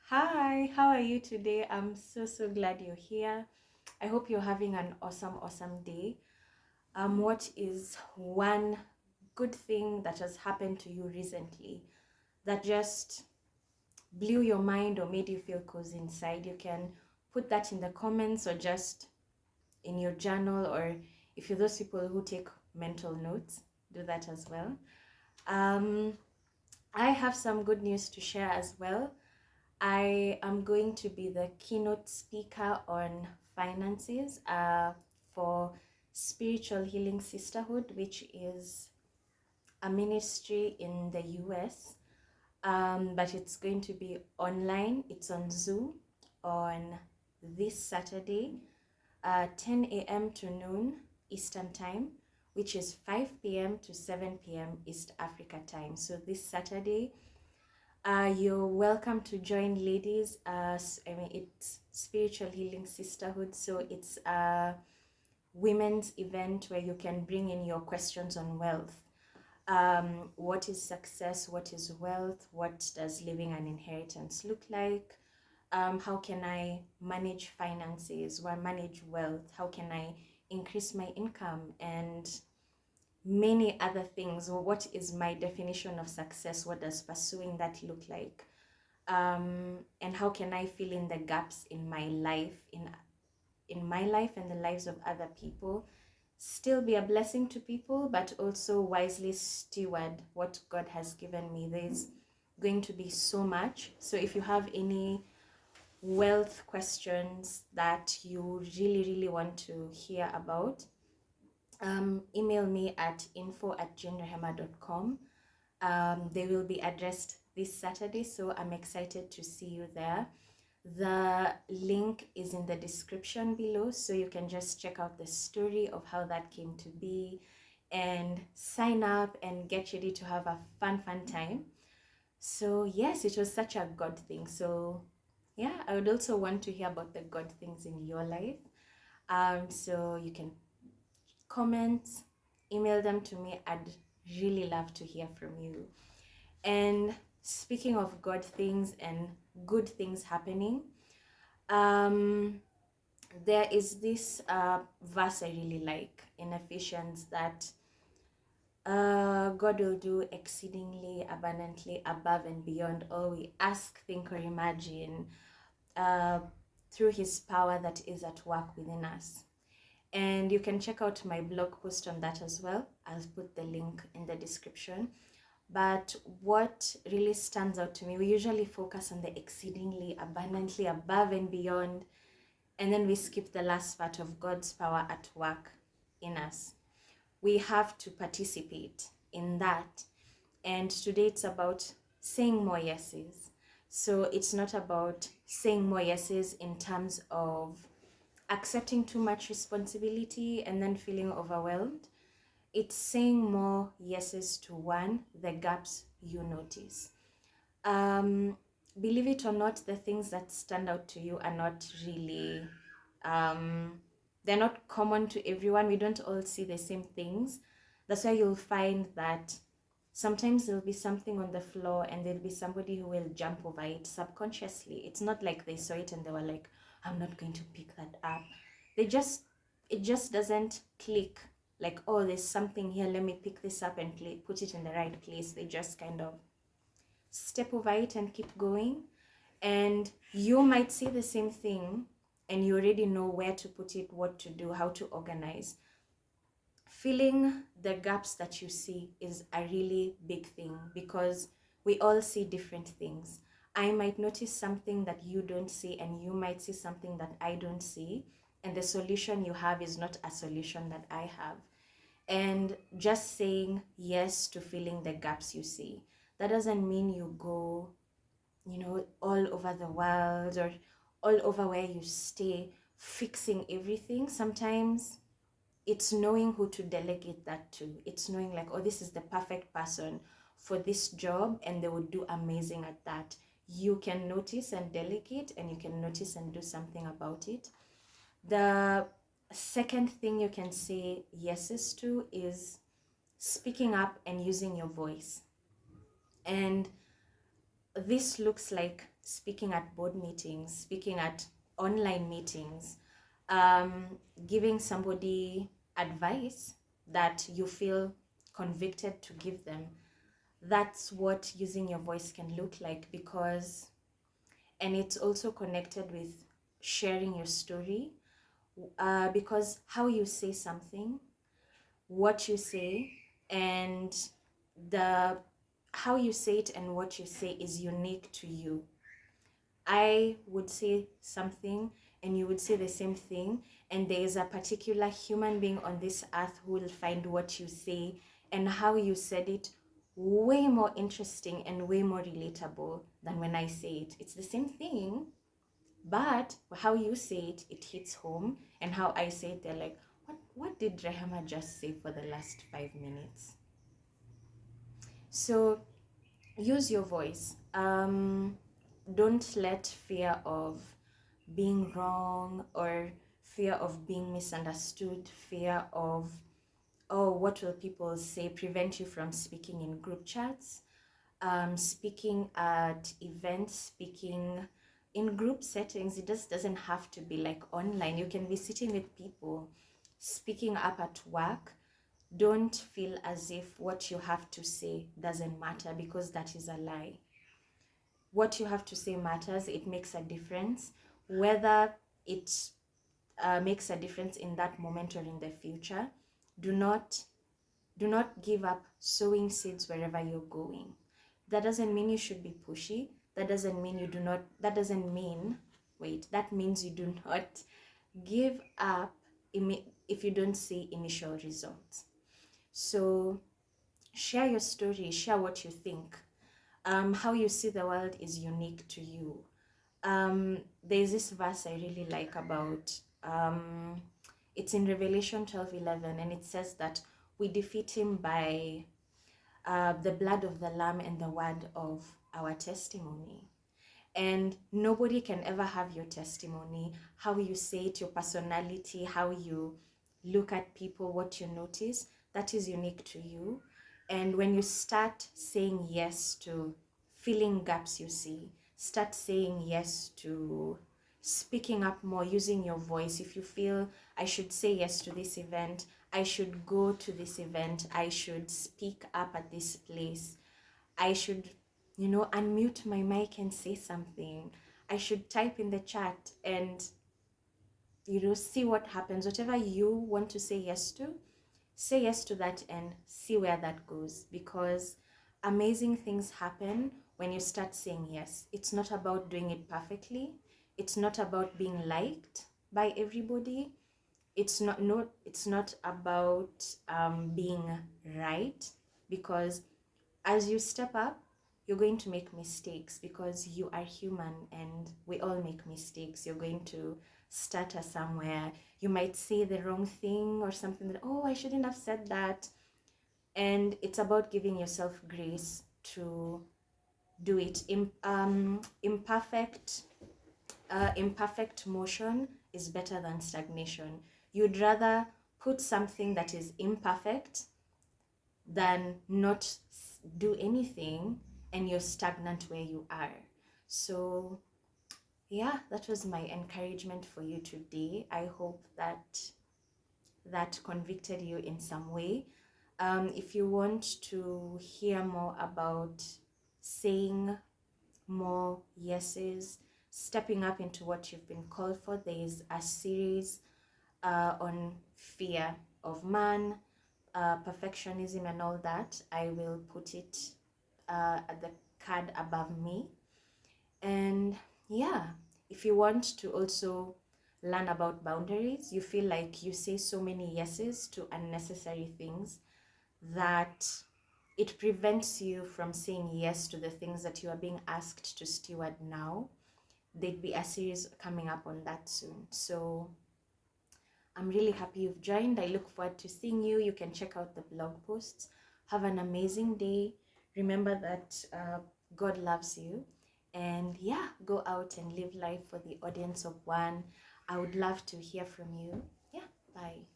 Hi, how are you today? I'm so glad you're here. I hope you're having an awesome day. What is one good thing that has happened to you recently that just blew your mind or made you feel cozy inside? You can put that in the comments or just in your journal, or if you're those people who take mental notes, do that as well. Um, I have some good news to share as well. I am going to be the keynote speaker on finances for Spiritual Healing Sisterhood, which is a ministry in the US. But it's going to be online. It's on Zoom on this Saturday, 10 a.m. to noon Eastern Time, which is 5 p.m. to 7 p.m. East Africa Time. So this Saturday, you're welcome to join, ladies. It's Spiritual Healing Sisterhood, so it's a women's event where you can bring in your questions on wealth. What is success? What is wealth? What does living an inheritance look like? How can I manage finances? Or manage wealth? How can I increase my income? And many other things. Or what is my definition of success? What does pursuing that look like? And how can I fill in the gaps in my life, in my life and the lives of other people, still be a blessing to people, but also wisely steward what God has given me. There's going to be so much. So if you have any wealth questions that you really want to hear about, email me at info@jeannerehema.com. They will be addressed this Saturday, so I'm excited to see you there. The link is in the description below, so you can just check out the story of how that came to be and sign up and get ready to have a fun time. So yes, it was such a God thing. So yeah, I would also want to hear about the God things in your life. So you can comment, email them to me. I'd really love to hear from you. And speaking of God things and good things happening, there is this verse I really like in Ephesians that God will do exceedingly abundantly above and beyond all we ask, think, or imagine uh, through His power that is at work within us. And you can check out my blog post on that as well. I'll put the link in the description. But what really stands out to me, we usually focus on the exceedingly abundantly above and beyond, and then we skip the last part of God's power at work in us. We have to participate in that. And today it's about saying more yeses. So it's not about saying more yeses in terms of accepting too much responsibility and then feeling overwhelmed. It's saying more yeses to the gaps you notice. Believe it or not, the things that stand out to you are not really, they're not common to everyone. We don't all see the same things. That's why you'll find that sometimes there'll be something on the floor and there'll be somebody who will jump over it subconsciously. It's not like they saw it and they were like, I'm not going to pick that up. It just doesn't click. Like, oh, there's something here, let me pick this up and put it in the right place. They just kind of step over it and keep going. And you might see the same thing and you already know where to put it, what to do, how to organize. Filling the gaps that you see is a really big thing because we all see different things. I might notice something that you don't see, and you might see something that I don't see, and the solution you have is not a solution that I have. And just saying yes to filling the gaps you see, that doesn't mean you go, all over the world or all over where you stay fixing everything. Sometimes it's knowing who to delegate that to. It's knowing like, oh, this is the perfect person for this job and they would do amazing at that. You can notice and delegate, and you can notice and do something about it. The second thing you can say yeses to is speaking up and using your voice. And this looks like speaking at board meetings, speaking at online meetings, giving somebody advice that you feel convicted to give them. That's what using your voice can look like, because, and it's also connected with sharing your story, because how you say something, what you say, and the how you say it and what you say is unique to you. I would say something and you would say the same thing, and there is a particular human being on this earth who will find what you say and how you said it way more interesting and way more relatable than when I say it. It's the same thing, but how you say it, it hits home, and how I say it, they're like, what did Rehema just say for the last 5 minutes? So use your voice. Don't let fear of being wrong, or fear of being misunderstood, fear of, oh, what will people say, prevent you from speaking in group chats, speaking at events, speaking in group settings. It just doesn't have to be like online. You can be sitting with people, speaking up at work. Don't feel as if what you have to say doesn't matter, because that is a lie. What you have to say matters. It makes a difference, whether it makes a difference in that moment or in the future. Do not give up sowing seeds wherever you're going. That doesn't mean you should be pushy. That doesn't mean you do not, that doesn't mean, wait, that means you do not give up if you don't see initial results. So share your story, share what you think. How you see the world is unique to you. There's this verse I really like about, it's in Revelation 12:11, and it says that we defeat him by the blood of the Lamb and the word of our testimony. And nobody can ever have your testimony, how you say it, your personality, how you look at people, what you notice. That is unique to you. And when you start saying yes to filling gaps you see, start saying yes to speaking up more, using your voice. If you feel, I should say yes to this event, I should go to this event, I should speak up at this place, I should, unmute my mic and say something, I should type in the chat and, see what happens. Whatever you want to say yes to, say yes to that and see where that goes, because amazing things happen when you start saying yes. It's not about doing it perfectly. It's not about being liked by everybody. It's not about being right, because as you step up, you're going to make mistakes, because you are human and we all make mistakes. You're going to stutter somewhere. You might say the wrong thing or something that, oh, I shouldn't have said that. And it's about giving yourself grace to do it. Imperfect motion is better than stagnation. You'd rather put something that is imperfect than not do anything and you're stagnant where you are. So yeah, that was my encouragement for you today. I hope that convicted you in some way. If you want to hear more about saying more yeses, stepping up into what you've been called for, there is a series on fear of man, perfectionism and all that. I will put it at the card above me. And yeah, if you want to also learn about boundaries, you feel like you say so many yeses to unnecessary things that it prevents you from saying yes to the things that you are being asked to steward now, there'd be a series coming up on that soon. So I'm really happy you've joined. I look forward to seeing you. You can check out the blog posts. Have an amazing day. Remember that God loves you. And yeah, go out and live life for the audience of one. I would love to hear from you. Yeah, bye.